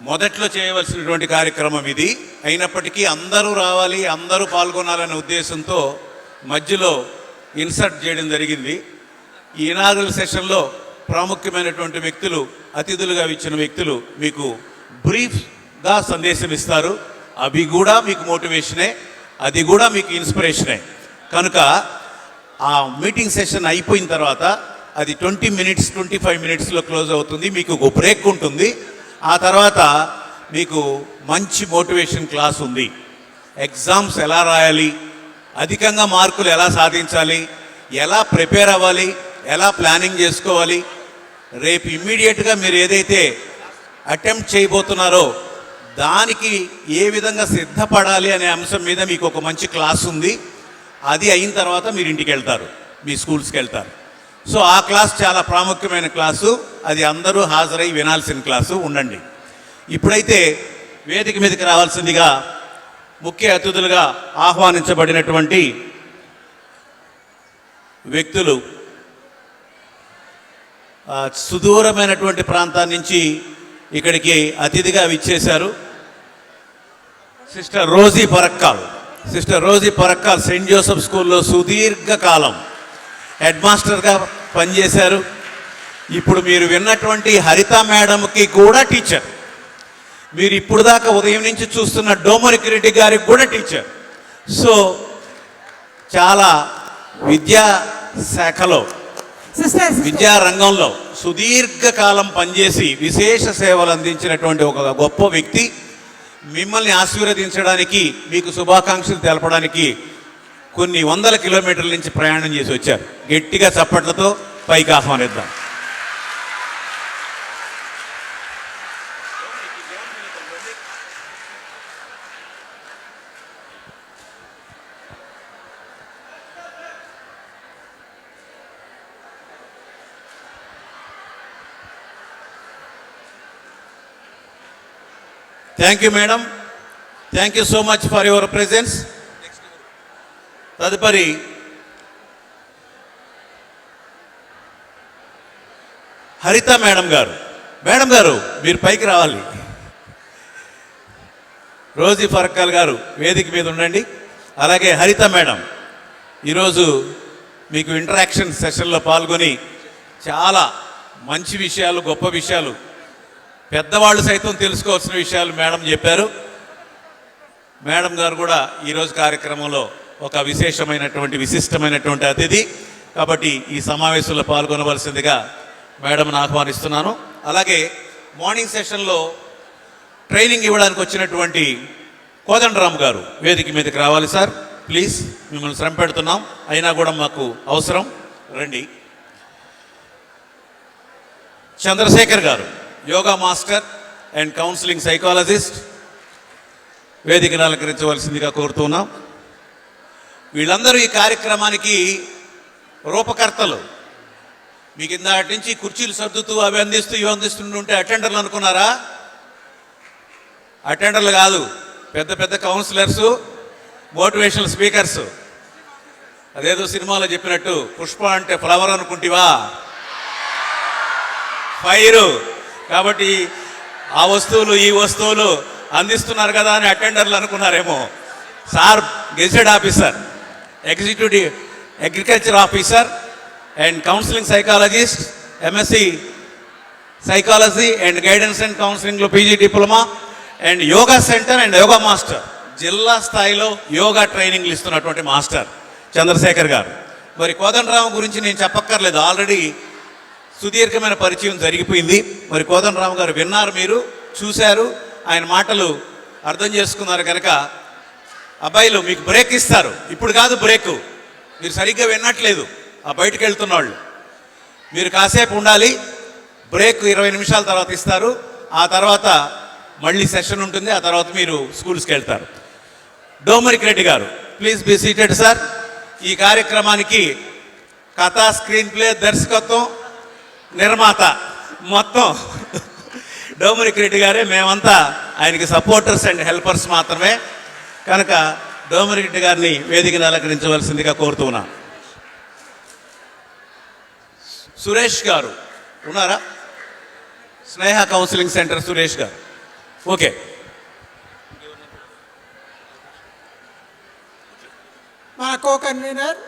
మొదట్లో చేయవలసినటువంటి కార్యక్రమం ఇది. అయినప్పటికీ అందరూ రావాలి, అందరూ పాల్గొనాలనే ఉద్దేశంతో మధ్యలో ఇన్సర్ట్ చేయడం జరిగింది. ఈ ఇనాగరల్ సెషన్లో ప్రాముఖ్యమైనటువంటి వ్యక్తులు, అతిథులుగా ఇచ్చిన వ్యక్తులు మీకు బ్రీఫ్గా సందేశం ఇస్తారు. అవి కూడా మీకు మోటివేషనే, అది కూడా మీకు ఇన్స్పిరేషనే. కనుక ఆ మీటింగ్ సెషన్ అయిపోయిన తర్వాత అది 20 minutes 25 minutesలో క్లోజ్ అవుతుంది. మీకు ఒక బ్రేక్ ఉంటుంది. ఆ తర్వాత మీకు మంచి మోటివేషన్ క్లాస్ ఉంది. ఎగ్జామ్స్ ఎలా రాయాలి, అధికంగా మార్కులు ఎలా సాధించాలి, ఎలా ప్రిపేర్ అవ్వాలి, ఎలా ప్లానింగ్ చేసుకోవాలి, రేపు ఇమ్మీడియట్గా మీరు ఏదైతే అటెంప్ట్ చేయబోతున్నారో దానికి ఏ విధంగా సిద్ధపడాలి అనే అంశం మీద మీకు ఒక మంచి క్లాస్ ఉంది. అది అయిన తర్వాత మీరు ఇంటికి వెళ్తారు, మీ స్కూల్స్కి వెళ్తారు. సో ఆ క్లాస్ చాలా ప్రాముఖ్యమైన క్లాసు, అది అందరూ హాజరై వినాల్సిన క్లాసు. ఉండండి. ఇప్పుడైతే వేదిక మీదకి రావాల్సిందిగా ముఖ్య అతిథులుగా ఆహ్వానించబడినటువంటి వ్యక్తులు సుదూరమైనటువంటి ప్రాంతాల నుంచి ఇక్కడికి అతిథిగా విచ్చేశారు. Sister Rosy Parakkal. Sister Rosy Parakkal Saint Joseph స్కూల్లో సుదీర్ఘకాలం హెడ్ మాస్టర్గా పనిచేశారు. ఇప్పుడు మీరు విన్నటువంటి హరిత మేడంకి కూడా టీచర్. మీరు ఇప్పుడు దాకా ఉదయం నుంచి చూస్తున్న డోమరికి రెడ్డి గారికి కూడా టీచర్. సో చాలా విద్యా శాఖలో, విద్యా రంగంలో సుదీర్ఘకాలం పనిచేసి విశేష సేవలు అందించినటువంటి ఒక గొప్ప వ్యక్తి. మిమ్మల్ని ఆశీర్వదించడానికి, మీకు శుభాకాంక్షలు తెలపడానికి కొన్ని వందల కిలోమీటర్ల నుంచి ప్రయాణం చేసి వచ్చారు. గట్టిగా చప్పట్లతో పైకి ఆహ్వానిద్దాం. Thank you madam, thank you so much for your presence. తదుపరి హరిత మేడం గారు. మేడం గారు మీరు పైకి రావాలి. రోజీ పరక్కాల్ గారు వేదిక మీద ఉండండి. అలాగే హరిత మేడం ఈరోజు మీకు ఇంటరాక్షన్ సెషన్లో పాల్గొని చాలా మంచి విషయాలు, గొప్ప విషయాలు, పెద్దవాళ్ళు సైతం తెలుసుకోవాల్సిన విషయాలు మేడం చెప్పారు. మేడం గారు కూడా ఈరోజు కార్యక్రమంలో ఒక విశేషమైనటువంటి, విశిష్టమైనటువంటి అతిథి. కాబట్టి ఈ సమావేశంలో పాల్గొనవలసిందిగా మేడంను ఆహ్వానిస్తున్నాను. అలాగే మార్నింగ్ సెషన్లో ట్రైనింగ్ ఇవ్వడానికి వచ్చినటువంటి కోదండరామ్ గారు వేదిక మీదకి రావాలి. సార్ ప్లీజ్, మిమ్మల్ని శ్రమ పెడుతున్నాం, అయినా కూడా మాకు అవసరం, రండి. చంద్రశేఖర్ గారు yoga master and counselling psychologist వేదికను అలంకరించవలసిందిగా కోరుతున్నాం. వీళ్ళందరూ ఈ కార్యక్రమానికి రూపకర్తలు. మీకు ఇందాటి నుంచి కుర్చీలు సర్దుతూ అవి అందిస్తూ ఇవి అందిస్తుంటే అటెండర్లు అనుకున్నారా? అటెండర్లు కాదు, పెద్ద పెద్ద కౌన్సిలర్సు, మోటివేషనల్ స్పీకర్సు. అదేదో సినిమాలో చెప్పినట్టు పుష్ప అంటే ఫ్లవర్ అనుకుంటివా, ఫైరు. కాబట్టి ఆ వస్తువులు ఈ వస్తువులు అందిస్తున్నారు కదా అని అటెండర్లు అనుకున్నారేమో. Sir gazette officer, executive agriculture officer and counselling psychologist, MSc psychology and guidance and కౌన్సిలింగ్లో PG diploma and yoga centre and yoga master. జిల్లా స్థాయిలో యోగా ట్రైనింగ్లు ఇస్తున్నటువంటి మాస్టర్ చంద్రశేఖర్ గారు. మరి కోదండరామ్ గురించి నేను చెప్పక్కర్లేదు, ఆల్రెడీ సుదీర్ఘమైన పరిచయం జరిగిపోయింది. మరి కోదండరామ్ గారు విన్నారు, మీరు చూశారు, ఆయన మాటలు అర్థం చేసుకున్నారు. కనుక అబ్బాయిలు మీకు బ్రేక్ ఇస్తారు. ఇప్పుడు కాదు బ్రేకు, మీరు సరిగ్గా విన్నట్లేదు. ఆ బయటకు వెళ్తున్న వాళ్ళు మీరు కాసేపు ఉండాలి. బ్రేక్ 20 నిమిషాల తర్వాత ఇస్తారు. ఆ తర్వాత మళ్ళీ సెషన్ ఉంటుంది. ఆ తర్వాత మీరు స్కూల్స్కి వెళ్తారు. డోమరికి రెడ్డి గారు ప్లీజ్ బీ సీటెడ్ సార్. ఈ కార్యక్రమానికి కథ, స్క్రీన్ ప్లే, దర్శకత్వం, నిర్మాత మొత్తం డోమరికి రెడ్డి గారే. మేమంతా ఆయనకి సపోర్టర్స్ అండ్ హెల్పర్స్ మాత్రమే. కనుక డోమరికి రెడ్డి గారిని వేదికను అలంకరించవలసిందిగా కోరుతున్నా. సురేష్ గారు ఉన్నారా? స్నేహ కౌన్సిలింగ్ సెంటర్ సురేష్ గారు. ఓకే. మన కో కన్వీనర్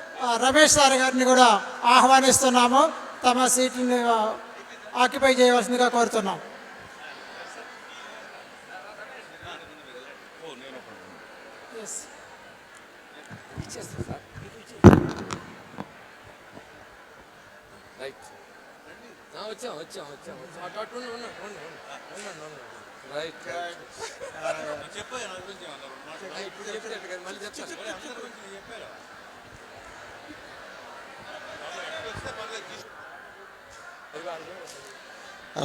రమేష్ సార్ గారిని కూడా ఆహ్వానిస్తున్నాము. తమ సీట్ని ఆక్యుపై చేయవలసిందిగా కోరుతున్నాం.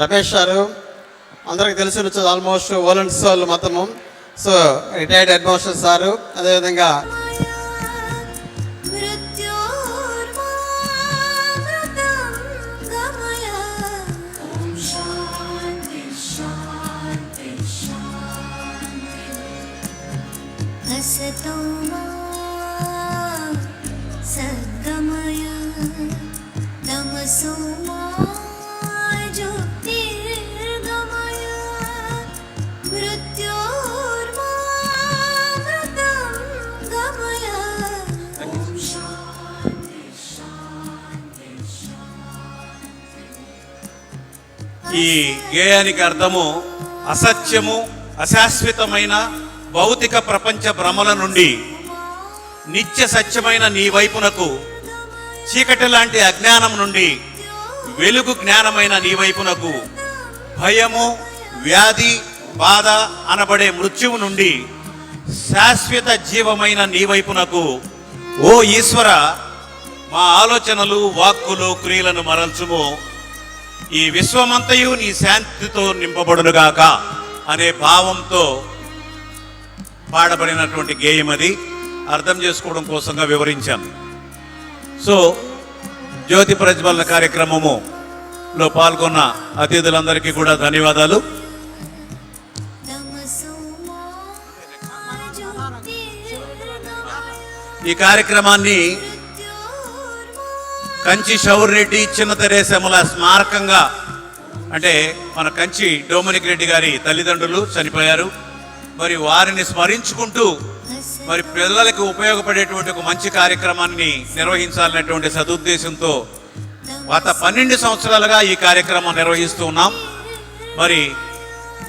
రమేష్ గారు అందరికి తెలిసి ఆల్మోస్ట్ వాలంటీర్స్ వాళ్ళు మొత్తము. So retired head master sir, అదేవిధంగా ఈ గేయానికి అర్థము అసత్యము, అశాశ్వతమైన భౌతిక ప్రపంచ భ్రమల నుండి నిత్య సత్యమైన నీ వైపునకు, చీకటి లాంటి అజ్ఞానం నుండి వెలుగు జ్ఞానమైన నీ వైపునకు, భయము, వ్యాధి, బాధ అనబడే మృత్యువు నుండి శాశ్వత జీవమైన నీ వైపునకు ఓ ఈశ్వర మా ఆలోచనలు, వాక్కులు, క్రియలను మరల్చుము. ఈ విశ్వమంతయు నీ శాంతితో నింపబడునుగాక అనే భావంతో పాడబడినటువంటి గేయం అది. అర్థం చేసుకోవడం కోసంగా వివరించాను. సో జ్యోతి ప్రజ్వలన కార్యక్రమములో పాల్గొన్న అతిథులందరికీ కూడా ధన్యవాదాలు. ఈ కార్యక్రమాన్ని కంచి శౌర్ రెడ్డి, చిన్న తెరేసముల స్మారకంగా, అంటే మన కంచి డొమినిక్ రెడ్డి గారి తల్లిదండ్రులు చనిపోయారు. మరి వారిని స్మరించుకుంటూ మరి పిల్లలకు ఉపయోగపడేటువంటి ఒక మంచి కార్యక్రమాన్ని నిర్వహించాలనేటువంటి సదుద్దేశంతో గత 12 సంవత్సరాలుగా ఈ కార్యక్రమం నిర్వహిస్తూ ఉన్నాం. మరి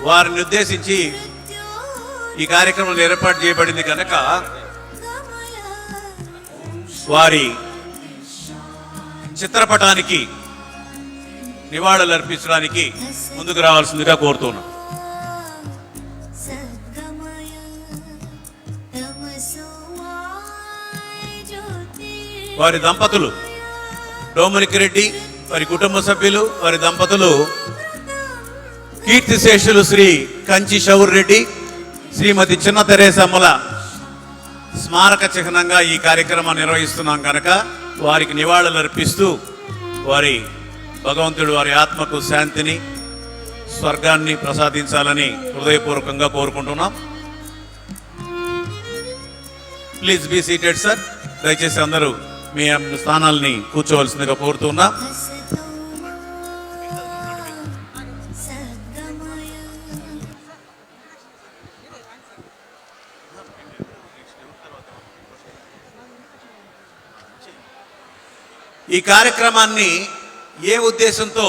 వారిని ఉద్దేశించి ఈ కార్యక్రమం ఏర్పాటు చేయబడింది కనుక వారి చిత్రపటానికి నివాళులు అర్పించడానికి ముందుకు రావాల్సిందిగా కోరుతున్నాం. వారి దంపతులు డొమినిక్ రెడ్డి, వారి కుటుంబ సభ్యులు, వారి దంపతులు కీర్తిశేషులు శ్రీ కంచి శౌర్ రెడ్డి, శ్రీమతి చిన్న తెరేసమ్మల స్మారక చిహ్నంగా ఈ కార్యక్రమాన్ని నిర్వహిస్తున్నాం కనుక వారికి నివాళులు అర్పిస్తూ వారి భగవంతుడు వారి ఆత్మకు శాంతిని, స్వర్గాన్ని ప్రసాదించాలని హృదయపూర్వకంగా కోరుకుంటున్నాం. Please be seated sir. దయచేసి అందరూ మీ స్థానాల్ని కూర్చోవలసిందిగా కోరుతున్నా. ఈ కార్యక్రమాన్ని ఏ ఉద్దేశంతో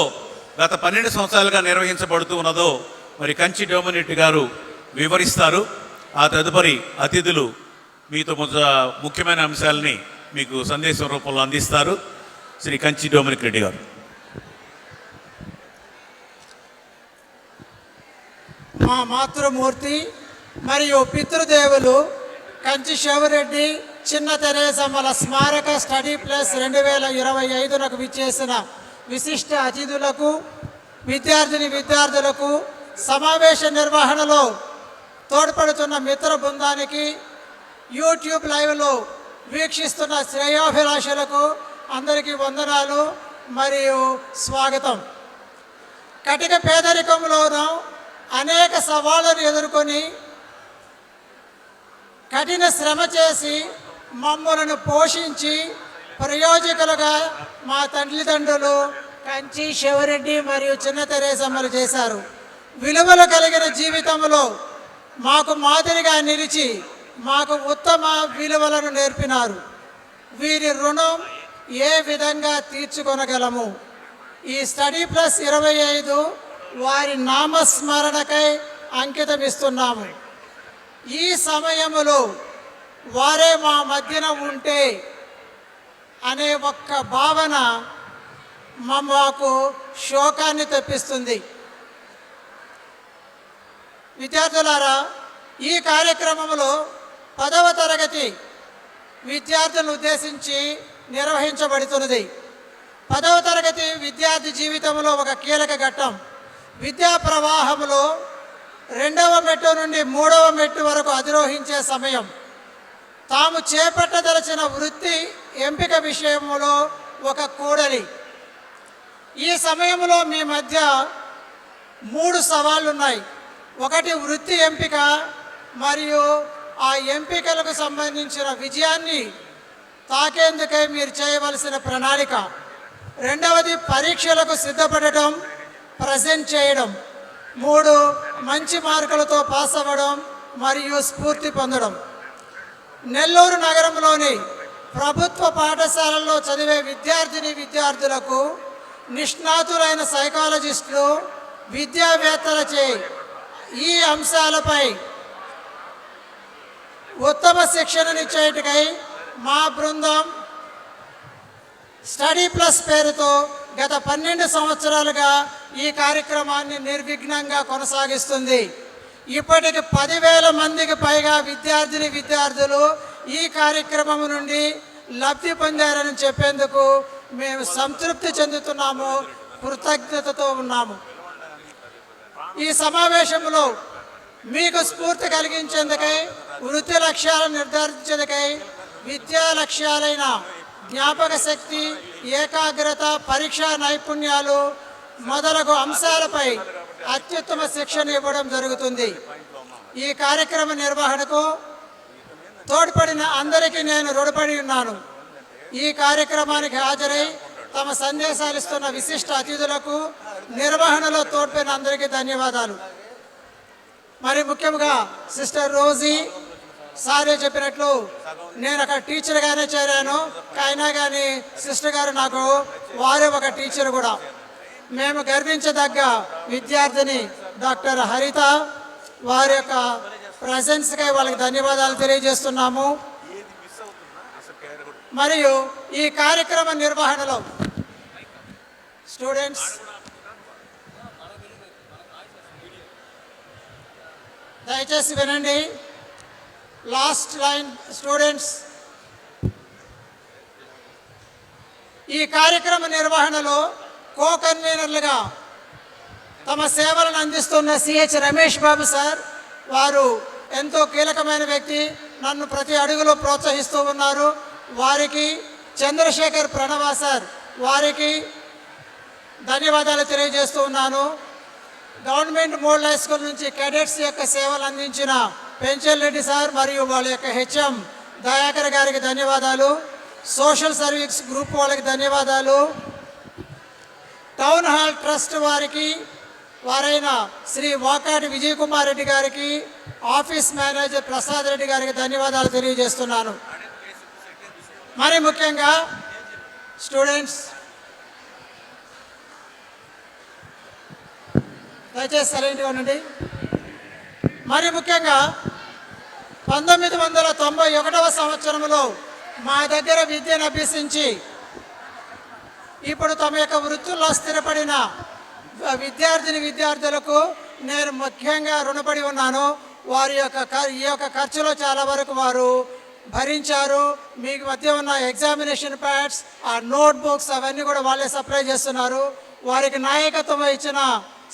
గత 12 సంవత్సరాలుగా నిర్వహించబడుతూ ఉన్నదో మరి కంచి డొమినిక్ గారు వివరిస్తారు. ఆ తదుపరి అతిథులు మీతో ముఖ్యమైన అంశాలని మీకు సందేశం రూపంలో అందిస్తారు. శ్రీ కంచి డొమినిక్ రెడ్డి గారు. మా మాతృమూర్తి మరియు పితృదేవులు కంచి శివరెడ్డి చిన్న తెరేసమ్మల స్మారక స్టడీ ప్లస్ 2025 విచ్చేసిన విశిష్ట అతిథులకు, విద్యార్థులకు, సమావేశ నిర్వహణలో తోడ్పడుతున్న మిత్ర బృందానికి, యూట్యూబ్ లైవ్లో వీక్షిస్తున్న శ్రేయోభిలాషులకు అందరికీ వందనాలు మరియు స్వాగతం. కటిక పేదరికంలోనూ అనేక సవాళ్ళను ఎదుర్కొని కఠిన శ్రమ చేసి మమ్మలను పోషించి ప్రయోజకులుగా మా తల్లిదండ్రులు కంచి శివరెడ్డి మరియు చిన్న తెరేసమ్మలు చేశారు. విలువలు కలిగిన జీవితంలో మాకు మాదిరిగా నిలిచి మాకు ఉత్తమ విలువలను నేర్పినారు. వీరి రుణం ఏ విధంగా తీర్చుకొనగలము? ఈ స్టడీ ప్లస్ 25 వారి నామస్మరణకై అంకితమిస్తున్నాము. ఈ సమయములో వారే మా మధ్యన ఉంటే అనే ఒక్క భావన మాకు శోకాన్ని తెప్పిస్తుంది. విద్యార్థులారా, ఈ కార్యక్రమంలో 10వ తరగతి విద్యార్థులను ఉద్దేశించి నిర్వహించబడుతున్నది. 10వ తరగతి విద్యార్థి జీవితంలో ఒక కీలక ఘట్టం. విద్యా ప్రవాహంలో 2వ మెట్టు నుండి 3వ మెట్టు వరకు అధిరోహించే సమయం. తాము చేపట్టదలచిన వృత్తి ఎంపిక విషయంలో ఒక కూడలి. ఈ సమయంలో మీ మధ్య 3 సవాళ్ళు ఉన్నాయి. ఒకటి వృత్తి ఎంపిక మరియు ఆ ఎంపికలకు సంబంధించిన విజయాన్ని తాకేందుకై మీరు చేయవలసిన ప్రణాళిక. రెండవది పరీక్షలకు సిద్ధపడటం, ప్రజెంట్ చేయడం. 3 మంచి మార్కులతో పాస్ అవ్వడం మరియు స్ఫూర్తి పొందడం. నెల్లూరు నగరంలోని ప్రభుత్వ పాఠశాలల్లో చదివే విద్యార్థులకు నిష్ణాతులైన సైకాలజిస్టులు, విద్యావేత్తలచే ఈ అంశాలపై ఉత్తమ శిక్షణనిచ్చేటికై మా బృందం స్టడీ ప్లస్ పేరుతో గత 12 సంవత్సరాలుగా ఈ కార్యక్రమాన్ని నిర్విఘ్నంగా కొనసాగిస్తుంది. ఇప్పటికి 10,000 మందికి పైగా విద్యార్థులు ఈ కార్యక్రమం నుండి లబ్ధి పొందారని చెప్పేందుకు మేము సంతృప్తి చెందుతున్నాము, కృతజ్ఞతతో ఉన్నాము. ఈ సమావేశంలో మీకు స్ఫూర్తి కలిగించేందుకై, వృత్తి లక్ష్యాలను నిర్ధారించేందుకై విద్యా లక్ష్యాలైన జ్ఞాపక శక్తి, ఏకాగ్రత, పరీక్షా నైపుణ్యాలు మొదలగు అంశాలపై అత్యుత్తమ శిక్షణ ఇవ్వడం జరుగుతుంది. ఈ కార్యక్రమ నిర్వహణకు తోడ్పడిన అందరికీ నేను రుణపడి ఉన్నాను. ఈ కార్యక్రమానికి హాజరై తమ సందేశాలు ఇస్తున్న విశిష్ట అతిథులకు, నిర్వహణలో తోడ్పడిన అందరికీ ధన్యవాదాలు. మరి ముఖ్యంగా సిస్టర్ రోజీ సారే చెప్పినట్లు నేను అక్కడ టీచర్గానే చేరాను, అయినా కానీ సిస్టర్ గారు నాకు వారే ఒక టీచర్ కూడా. మేము గర్వించదగ్గ విద్యార్థిని డాక్టర్ హరిత, వారి యొక్క ప్రజెన్స్కై వాళ్ళకి ధన్యవాదాలు తెలియజేస్తున్నాము. మరియు ఈ కార్యక్రమ నిర్వహణలో స్టూడెంట్స్ దయచేసి వినండి. లాస్ట్ లైన్ స్టూడెంట్స్, ఈ కార్యక్రమ నిర్వహణలో కో కన్వీనర్లుగా తమ సేవలను అందిస్తున్న సిహెచ్ రమేష్ బాబు సార్, వారు ఎంతో కీలకమైన వ్యక్తి, నన్ను ప్రతి అడుగులో ప్రోత్సహిస్తూ ఉన్నారు. వారికి చంద్రశేఖర్ ప్రణవా సార్, వారికి ధన్యవాదాలు తెలియజేస్తూ ఉన్నాను. గవర్నమెంట్ మోడల్ హై స్కూల్ నుంచి కేడెట్స్ యొక్క సేవలు అందించిన పెంచల్ రెడ్డి సార్ మరియు వాళ్ళ యొక్క హెచ్ఎం దయాకర్ గారికి ధన్యవాదాలు. సోషల్ సర్వీస్ గ్రూప్ వాళ్ళకి ధన్యవాదాలు. టౌన్ హాల్ ట్రస్ట్ వారైన శ్రీ వాకాటి విజయ్ కుమార్ రెడ్డి గారికి, ఆఫీస్ మేనేజర్ ప్రసాద్ రెడ్డి గారికి ధన్యవాదాలు తెలియజేస్తున్నాను. మరి ముఖ్యంగా స్టూడెంట్స్ దయచేసి సరైనగా ఉండండి. మరి ముఖ్యంగా 1991వ సంవత్సరంలో మా దగ్గర విద్యను అభ్యసించి ఇప్పుడు తమ యొక్క వృత్తుల్లో స్థిరపడిన విద్యార్థులకు నేను ముఖ్యంగా రుణపడి ఉన్నాను. వారి యొక్క ఈ యొక్క ఖర్చులో చాలా వరకు వారు భరించారు. మీకు మధ్య ఉన్న ఎగ్జామినేషన్ ప్యాడ్స్, ఆ నోట్బుక్స్ అవన్నీ కూడా వాళ్ళే సప్లై చేస్తున్నారు. వారికి నాయకత్వం ఇచ్చిన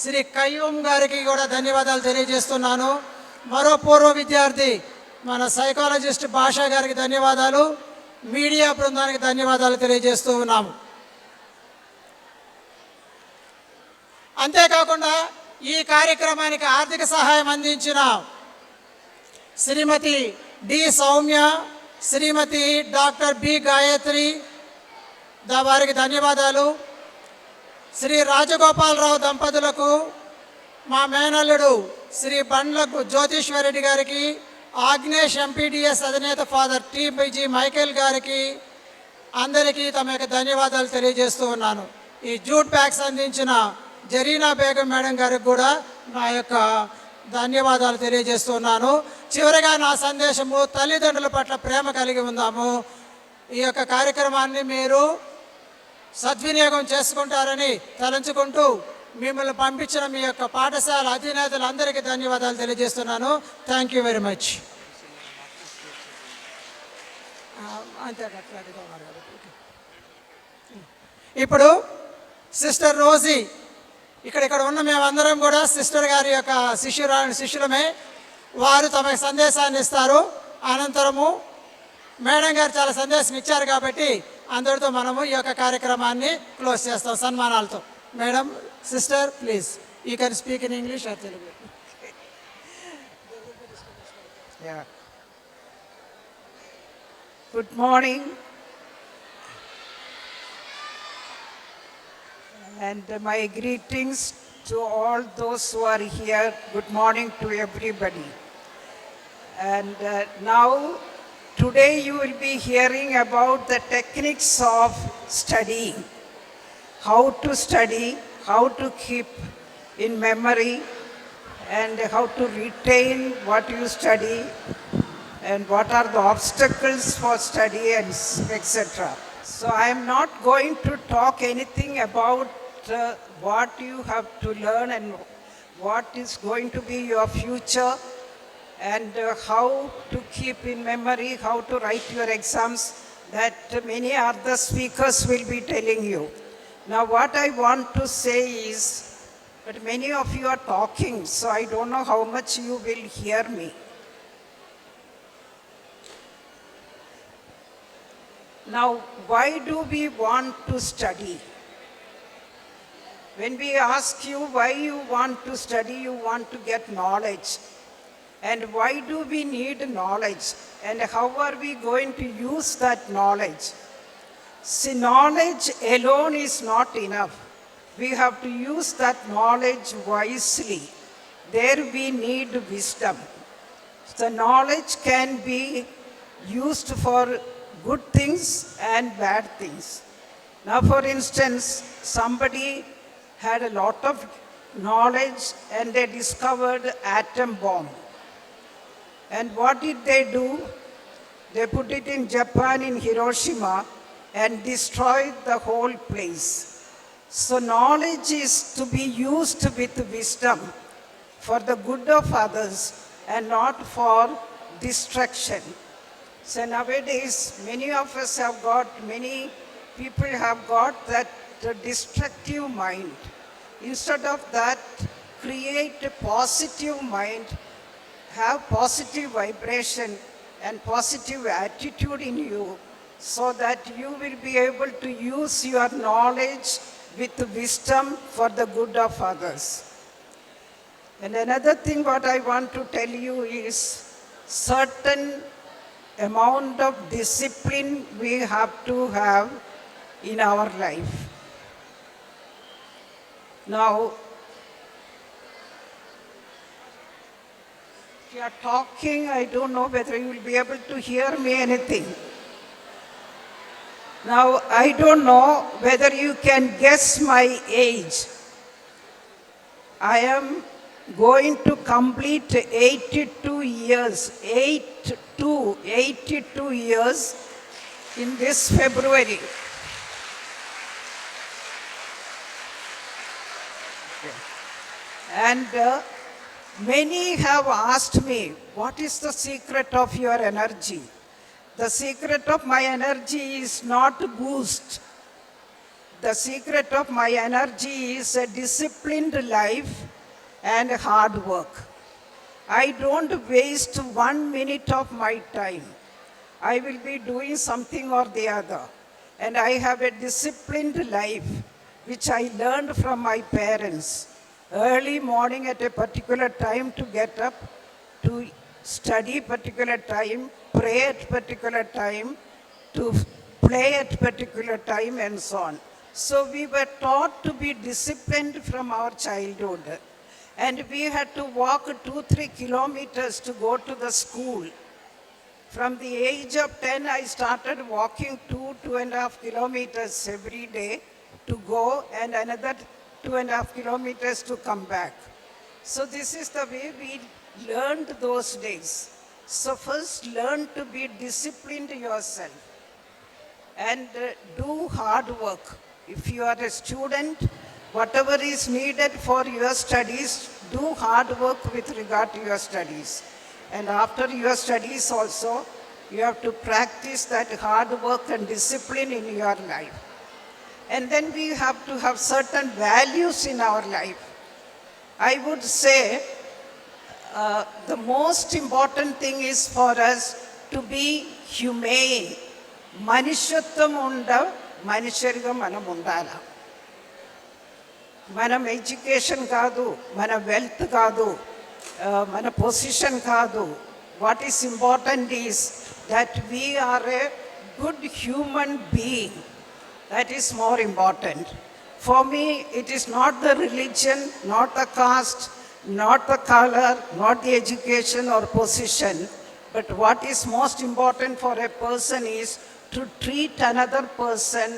శ్రీ కయ్యూమ్ గారికి కూడా ధన్యవాదాలు తెలియజేస్తున్నాను. మరో పూర్వ విద్యార్థి మన సైకాలజిస్ట్ భాషా గారికి ధన్యవాదాలు. మీడియా బృందానికి ధన్యవాదాలు తెలియజేస్తూ ఉన్నాము. అంతేకాకుండా ఈ కార్యక్రమానికి ఆర్థిక సహాయం అందించిన శ్రీమతి డి సౌమ్య, శ్రీమతి డాక్టర్ బి గాయత్రి వారికి ధన్యవాదాలు. శ్రీ రాజగోపాలరావు దంపతులకు మా మేనల్లుడు శ్రీ బండ్ల జ్యోతిశ్వరరెడ్డి గారికి, ఆగ్నేష్ ఎంపీడీఎస్ అధినేత ఫాదర్ టీబీజీ మైకేల్ గారికి అందరికీ తమ యొక్క ధన్యవాదాలు తెలియజేస్తూ ఉన్నాను. ఈ జూట్ ప్యాక్స్ అందించిన జరీనా బేగం మేడం గారికి కూడా నా యొక్క ధన్యవాదాలు తెలియజేస్తున్నాను. చివరిగా నా సందేశము, తల్లిదండ్రుల పట్ల ప్రేమ కలిగి ఉందాము. ఈ యొక్క కార్యక్రమాన్ని మీరు సద్వినియోగం చేసుకుంటారని తలంచుకుంటూ మిమ్మల్ని పంపించిన మీ యొక్క పాఠశాల అధినేతలందరికీ ధన్యవాదాలు తెలియజేస్తున్నాను. Thank you very much. ఇప్పుడు సిస్టర్ రోజీ, ఇక్కడ ఉన్న మేమందరం కూడా సిస్టర్ గారి యొక్క శిష్యులమే. వారు తమ సందేశాన్ని ఇస్తారు. అనంతరము మేడం గారు చాలా సందేశం ఇచ్చారు కాబట్టి అందరితో మనము ఈ యొక్క కార్యక్రమాన్ని క్లోజ్ చేస్తాం సన్మానాలతో. Madam, sister, please you can speak in English or Telugu. Yeah. Good morning. And my greetings to all those who are here. Good morning to everybody. And now, today you will be hearing about the techniques of studying. How to study, how to keep in memory, and how to retain what you study, and what are the obstacles for study, and etc. So I am not going to talk anything about what you have to learn and what is going to be your future, and how to keep in memory, how to write your exams, that many other speakers will be telling you. Now what I want to say is, but many of you are talking, so I don't know how much you will hear me. Now, why do we want to study? When we ask you why you want to study, you want to get knowledge. And why do we need knowledge? And how are we going to use that knowledge? See, knowledge alone is not enough. We have to use that knowledge wisely. There we need wisdom. The knowledge can be used for good things and bad things. Now, for instance, somebody had a lot of knowledge and they discovered atom bomb. And what did they do? They put it in Japan, in Hiroshima, and destroyed the whole place. So knowledge is to be used with wisdom for the good of others and not for destruction. So nowadays, many people have got that destructive mind. Instead of that, create a positive mind, have positive vibration and positive attitude in you, so that you will be able to use your knowledge with wisdom for the good of others. And another thing what I want to tell you is, certain amount of discipline we have to have in our life. Now, if you are talking, I don't know whether you will be able to hear me anything. Now, I don't know whether you can guess my age. I am going to complete 82 years, 82 years in this February. And many have asked me, what is the secret of your energy? The secret of my energy is not boost. The secret of my energy is a disciplined life and hard work. I don't waste 1 minute of my time. I will be doing something or the other. And I have a disciplined life, which I learned from my parents. Early morning at a particular time to get up, to study particular time, pray at particular time, to play at particular time, and so on. So we were taught to be disciplined from our childhood. And we had to walk 2-3 kilometers to go to the school. From the age of 10, I started walking 2.5 kilometers every day to go, and another 2.5 kilometers to come back. So this is the way we learned those days. So first learn to be disciplined yourself and do hard work. If you are a student, whatever is needed for your studies, do hard work with regard to your studies. And after your studies also, you have to practice that hard work and discipline in your life. And then we have to have certain values in our life. I would say the most important thing is for us to be humane. మనుష్యత్వం మనుషులుగా మనం ఉండాలి. మనం education కాదు, మన wealth కాదు, మన position కాదు. What is important is that we are a good human being. That is more important. For me it is not the religion, not the caste, not the color, not the education or position, but what is most important for a person is to treat another person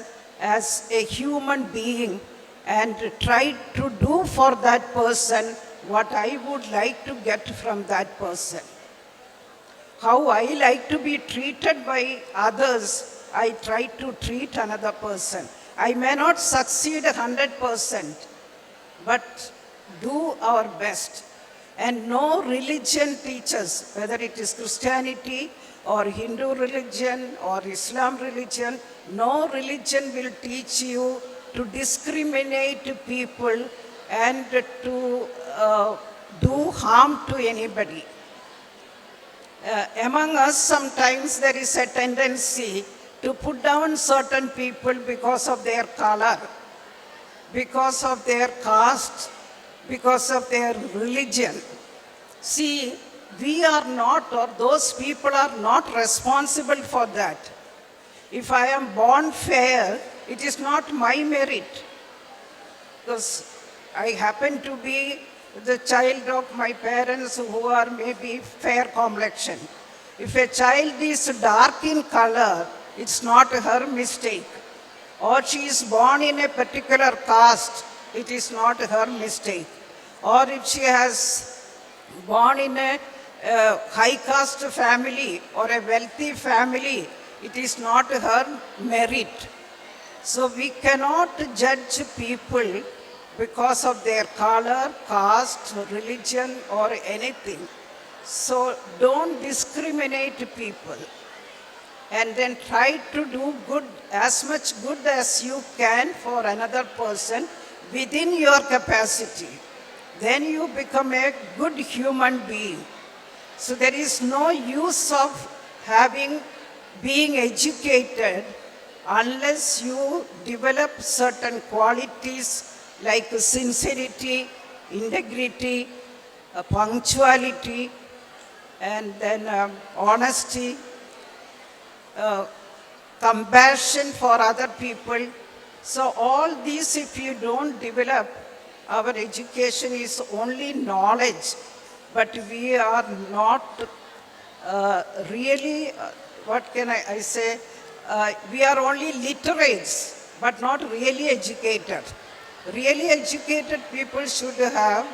as a human being and try to do for that person what I would like to get from that person. How I like to be treated by others, I try to treat another person. I may not succeed 100%, but do our best. And no religion teaches, whether it is Christianity or Hindu religion or Islam religion, no religion will teach you to discriminate people and to do harm to anybody. Among us, sometimes there is a tendency to put down certain people because of their color, because of their caste, because of their religion. See, we are not, or those people are not responsible for that. If I am born fair, it is not my merit, because I happen to be the child of my parents who are maybe fair complexion. If a child is dark in color, it's not her mistake. Or she is born in a particular caste, it is not her mistake. Or if she has born in a high caste family or a wealthy family, it is not her merit. So we cannot judge people because of their color, caste, religion or anything. So don't discriminate people. And then try to do good, as much good as you can for another person within your capacity. Then you become a good human being. So there is no use of being educated unless you develop certain qualities like sincerity, integrity, punctuality, and then honesty, compassion for other people. So all these, if you don't develop, our education is only knowledge, but we are not really, what can I say, we are only literates, but not really educated. Really educated people should have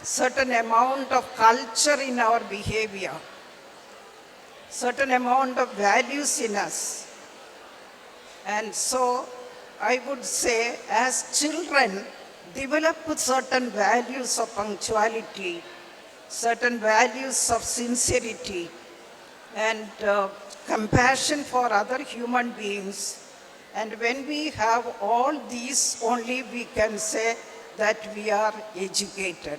certain amount of culture in our behavior, certain amount of values in us. And so I would say, as children, develop certain values of punctuality, certain values of sincerity, and compassion for other human beings. And when we have all these, only we can say that we are educated.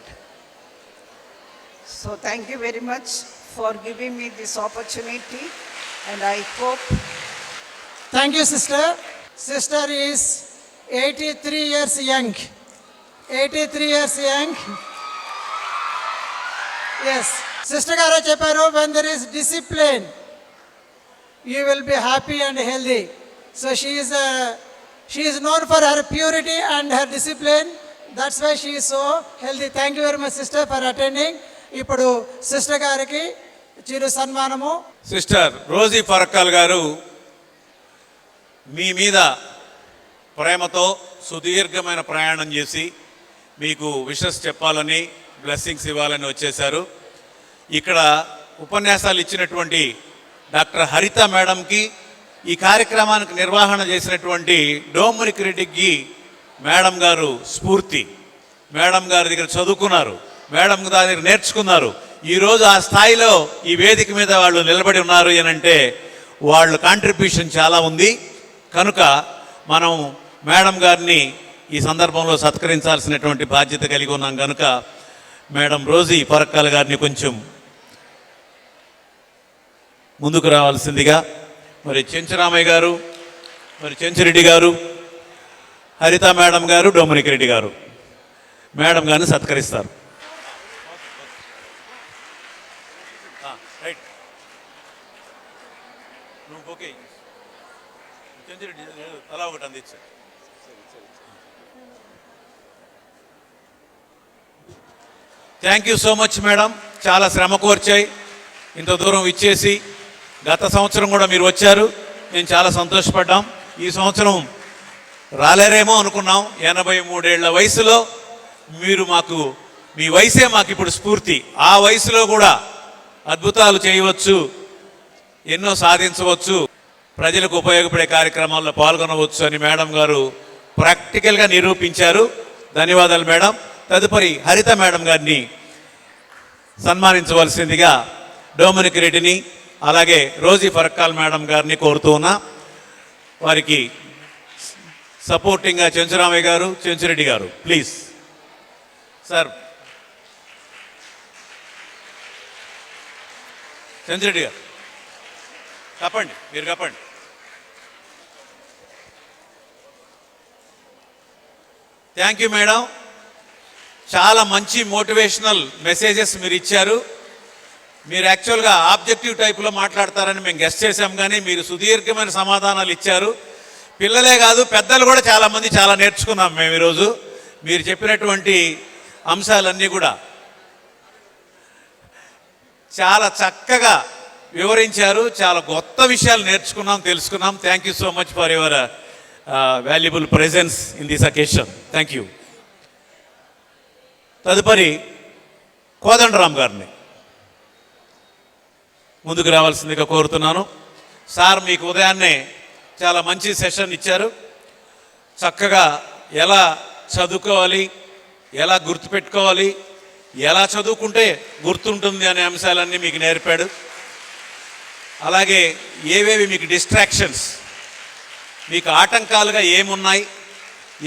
So thank you very much for giving me this opportunity, and I hope. Thank you, sister. Sister is 83 years young. 83 years young. Yes. Sister గారు చెప్పారు, when there is discipline, you will be happy and healthy. So she is known for her purity and her discipline. That's why she is so healthy. Thank you very much sister for attending. ఇప్పుడు sister గారికి చిరు సన్మానము. Sister Rosie ఫరక్కాల్ గారు మీ మీద ప్రేమతో సుదీర్ఘమైన ప్రయాణం చేసి మీకు విషెస్ చెప్పాలని బ్లెస్సింగ్స్ ఇవ్వాలని వచ్చేశారు. ఇక్కడ ఉపన్యాసాలు ఇచ్చినటువంటి డాక్టర్ హరిత మేడంకి, ఈ కార్యక్రమానికి నిర్వహణ చేసినటువంటి డోమరిక్ రెడ్డికి మేడం గారు స్ఫూర్తి. మేడం గారి దగ్గర చదువుకున్నారు, మేడం గారి దగ్గర నేర్చుకున్నారు. ఈరోజు ఆ స్థాయిలో ఈ వేదిక మీద వాళ్ళు నిలబడి ఉన్నారు అనంటే వాళ్ళ కాంట్రిబ్యూషన్ చాలా ఉంది. కనుక మనం మేడం గారిని ఈ సందర్భంలో సత్కరించాల్సినటువంటి బాధ్యత కలిగి ఉన్నాం. కనుక మేడం రోజీ ఫరక్కాల్ గారిని కొంచెం ముందుకు రావాల్సిందిగా మరి చెంచురామయ్య గారు, మరి చెంచురెడ్డి గారు, హరిత మేడం గారు, డొమినిక్ రెడ్డి గారు మేడం గారిని సత్కరిస్తారు. అలా ఒకటి అందించు. Thank you so much madam. చాలా శ్రమ కోర్చాయి ఇంత దూరం ఇచ్చేసి. గత సంవత్సరం కూడా మీరు వచ్చారు, మేము చాలా సంతోషపడ్డాం. ఈ సంవత్సరం రాలేరేమో అనుకున్నాం. 83 ఏళ్ల వయసులో మీరు మాకు, మీ వయసే మాకు ఇప్పుడు స్ఫూర్తి. ఆ వయసులో కూడా అద్భుతాలు చేయవచ్చు, ఎన్నో సాధించవచ్చు, ప్రజలకు ఉపయోగపడే కార్యక్రమాల్లో పాల్గొనవచ్చు అని మేడం గారు ప్రాక్టికల్గా నిరూపించారు. ధన్యవాదాలు మేడం. తదుపరి హరిత మేడం గారిని సన్మానించవలసిందిగా డొమినిక్ రెడ్డిని, అలాగే రోజీ ఫరక్కాల్ మేడం గారిని కోరుతూ ఉన్నా. వారికి సపోర్టింగ్గా చెంచురామయ్య గారు, చెంచురెడ్డి గారు ప్లీజ్. సార్ చెంచురెడ్డి గారు కప్పండి, మీరు కప్పండి. Thank you madam. చాలా మంచి మోటివేషనల్ మెసేజెస్ మీరు ఇచ్చారు. మీరు యాక్చువల్గా ఆబ్జెక్టివ్ టైప్లో మాట్లాడతారని మేము గెస్ట్ చేశాం, కానీ మీరు సుదీర్ఘమైన సమాధానాలు ఇచ్చారు. పిల్లలే కాదు, పెద్దలు కూడా చాలామంది చాలా నేర్చుకున్నాం మేము ఈరోజు. మీరు చెప్పినటువంటి అంశాలన్నీ కూడా చాలా చక్కగా వివరించారు. చాలా కొత్త విషయాలు నేర్చుకున్నాం, తెలుసుకున్నాం. Thank you so much for your valuable presence in this occasion. Thank you. తదుపరి కోదండరామ్ గారిని ముందుకు రావాల్సిందిగా కోరుతున్నాను. సార్ మీకు ఉదయాన్నే చాలా మంచి సెషన్ ఇచ్చారు. చక్కగా ఎలా చదువుకోవాలి, ఎలా గుర్తుపెట్టుకోవాలి, ఎలా చదువుకుంటే గుర్తుంటుంది అనే అంశాలన్నీ మీకు నేర్పాడు. అలాగే ఏవేవి మీకు డిస్ట్రాక్షన్స్, మీకు ఆటంకాలుగా ఏమున్నాయి,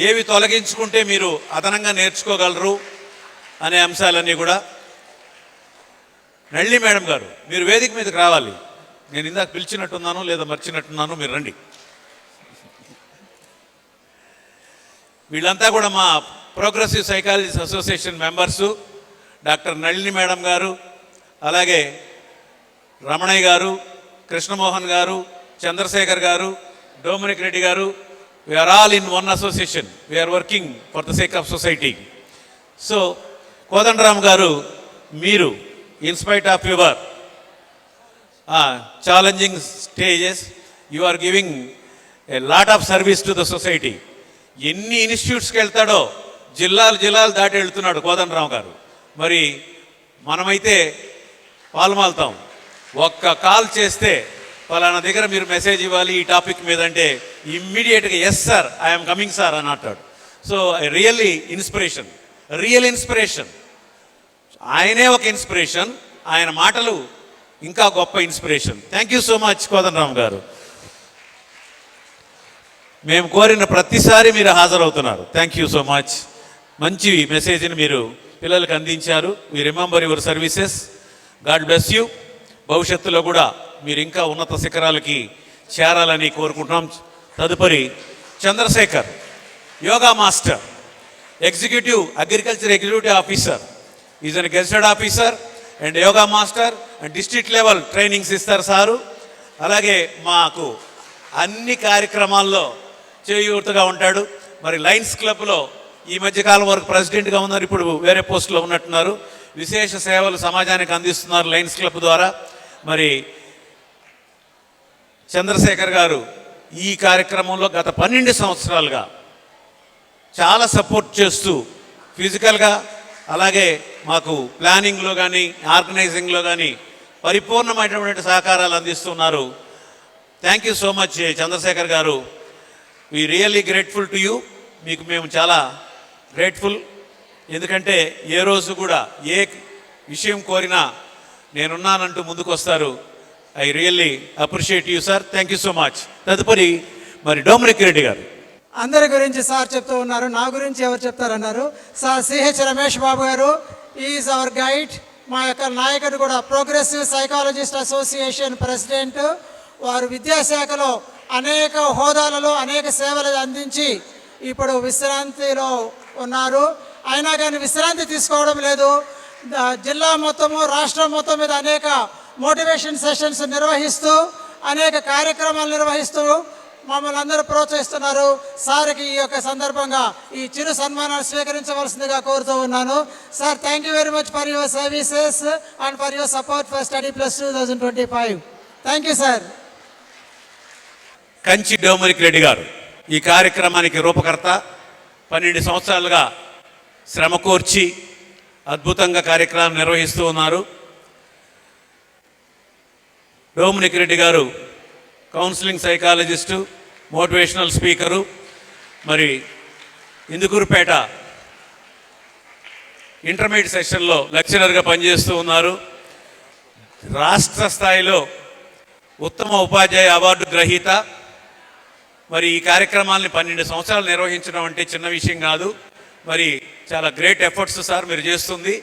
ఏవి తొలగించుకుంటే మీరు అదనంగా నేర్చుకోగలరు అనే అంశాలన్నీ కూడా. నళిని మేడం గారు మీరు వేదిక మీదకి రావాలి. నేను ఇందాక పిలిచినట్టున్నాను లేదా మర్చినట్టున్నాను, మీరు రండి. వీళ్ళంతా కూడా మా progressive psychologist association members. Doctor Nalini madam గారు, అలాగే రమణయ్య గారు, కృష్ణమోహన్ గారు, చంద్రశేఖర్ గారు, డొమినిక్ రెడ్డి గారు. We are all in one association. We are working for the sake of society. So Kodandaram గారు, మీరు in spite of your challenging stages, you are giving a lot of service to the society. ఎన్ని ఇన్స్టిట్యూట్స్కి వెళ్తాడో, జిల్లాలు దాటి వెళ్తున్నాడు కోదండరామ్ గారు. మరి మనమైతే పాల్మాల్తాం. ఒక్క కాల్ చేస్తే పలానా దగ్గర మీరు మెసేజ్ ఇవ్వాలి ఈ టాపిక్ మీద అంటే ఇమ్మీడియట్గా yes sir, I'm coming sir అని అంటాడు. So really inspiration, real inspiration. ఆయనే ఒక ఇన్స్పిరేషన్, ఆయన మాటలు ఇంకా గొప్ప inspiration. Thank you so much Kodandaram garu. మేము కోరిన ప్రతిసారి మీరు హాజరవుతున్నారు. Thank you so much. మంచి మెసేజ్ని మీరు పిల్లలకు అందించారు. We remember your services. God bless you. భవిష్యత్తులో కూడా మీరు ఇంకా ఉన్నత శిఖరాలకి చేరాలని కోరుకుంటున్నాం. తదుపరి Chandrashekar, yoga master, executive agriculture executive officer, is an gazetted officer and yoga master and district level trainings ఇస్తారు సారు. అలాగే మాకు అన్ని కార్యక్రమాల్లో చేయూతగా ఉంటాడు. మరి లయన్స్ క్లబ్లో ఈ మధ్యకాలం వరకు ప్రెసిడెంట్గా ఉన్నారు, ఇప్పుడు వేరే పోస్టులో ఉన్నట్టున్నారు. విశేష సేవలు సమాజానికి అందిస్తున్నారు లయన్స్ క్లబ్ ద్వారా. మరి చంద్రశేఖర్ గారు ఈ కార్యక్రమంలో గత 12 సంవత్సరాలుగా చాలా సపోర్ట్ చేస్తూ ఫిజికల్గా అలాగే మాకు ప్లానింగ్లో కానీ ఆర్గనైజింగ్లో కానీ పరిపూర్ణమైనటువంటి సహకారాలు అందిస్తున్నారు. Thank you so much Chandrashekar garu. We really grateful to you. మీకు మేము చాలా గ్రేట్ఫుల్. ఎందుకంటే ఏ రోజు కూడా ఏ విషయం కోరినా నేనున్నానంటూ ముందుకు వస్తారు. I really appreciate you sir. Thank you so much. తదుపరి మరి డొమినిక్ రెడ్డి గారు. అందరి గురించి సార్ చెప్తూ ఉన్నారు, నా గురించి ఎవరు చెప్తారన్నారు. సార్ సిహెచ్ రమేష్ బాబు గారు ఈజ్ అవర్ గైడ్. మా యొక్క నాయకుడు కూడా ప్రోగ్రెసివ్ సైకాలజిస్ట్ అసోసియేషన్ ప్రెసిడెంట్. వారు విద్యాశాఖలో అనేక హోదాలలో అనేక సేవలు అందించి ఇప్పుడు విశ్రాంతిలో ఉన్నారు. అయినా కానీ విశ్రాంతి తీసుకోవడం లేదు. జిల్లా మొత్తము రాష్ట్రం మొత్తం మీద అనేక మోటివేషన్ సెషన్స్ నిర్వహిస్తూ అనేక కార్యక్రమాలు నిర్వహిస్తూ మమ్మల్ని అందరూ ప్రోత్సహిస్తున్నారు. సార్కి ఈ యొక్క సందర్భంగా ఈ చిరు సన్మానాన్ని స్వీకరించవలసిందిగా కోరుతూ ఉన్నాను. Sir, thank you very much for your services and for your support for study plus 2025. Thank you sir. Kanchi Dominic Reddy గారు ఈ కార్యక్రమానికి రూపకర్త. 12 సంవత్సరాలుగా శ్రమ కోర్చి అద్భుతంగా కార్యక్రమం నిర్వహిస్తూ ఉన్నారు. డొమినిక్ రెడ్డి గారు కౌన్సిలింగ్ సైకాలజిస్టు, మోటివేషనల్ స్పీకరు. మరి ఇందుకూరుపేట ఇంటర్మీడియట్ సెషన్లో లెక్చరర్గా పనిచేస్తూ ఉన్నారు. రాష్ట్ర స్థాయిలో ఉత్తమ ఉపాధ్యాయ అవార్డు గ్రహీత. మరి ఈ కార్యక్రమాల్ని 12 సంవత్సరాలు నిర్వహించడం అంటే చిన్న విషయం కాదు. మరి చాలా గ్రేట్ ఎఫర్ట్స్ సార్ మీరు చేస్తుంది.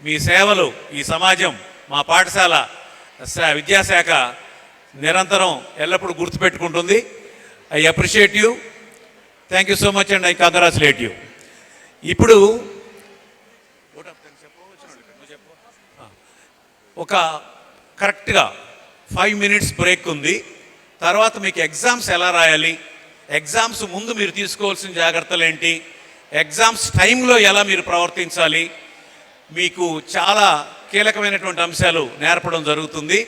మీ సేవలు ఈ సమాజం, మా పాఠశాల విద్యాశాఖ నిరంతరం ఎల్లప్పుడూ గుర్తుపెట్టుకుంటుంది. I appreciate you. Thank you so much and I congratulate you. ఇప్పుడు ఒక కరెక్ట్గా 5 minutes బ్రేక్ ఉంది. తర్వాత మీకు ఎగ్జామ్స్ ఎలా రాయాలి, ఎగ్జామ్స్ ముందు మీరు తీసుకోవాల్సిన జాగ్రత్తలు ఏంటి, ఎగ్జామ్స్ టైంలో ఎలా మీరు ప్రవర్తించాలి, మీకు చాలా కీలకమైనటువంటి అంశాలు నేర్పడం జరుగుతుంది.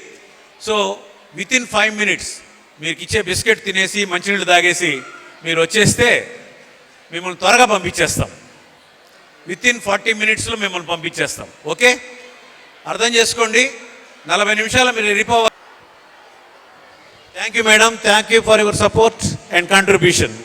సో వితిన్ 5 minutes మీకు ఇచ్చే బిస్కెట్ తినేసి మంచినీళ్ళు తాగేసి మీరు వచ్చేస్తే మిమ్మల్ని త్వరగా పంపించేస్తాం. వితిన్ 40 minutesలో మిమ్మల్ని పంపించేస్తాం. ఓకే, అర్థం చేసుకోండి. 40 నిమిషాలు మీరు వెళ్ళిపోవాలి. Thank you madam. Thank you for your support and contribution.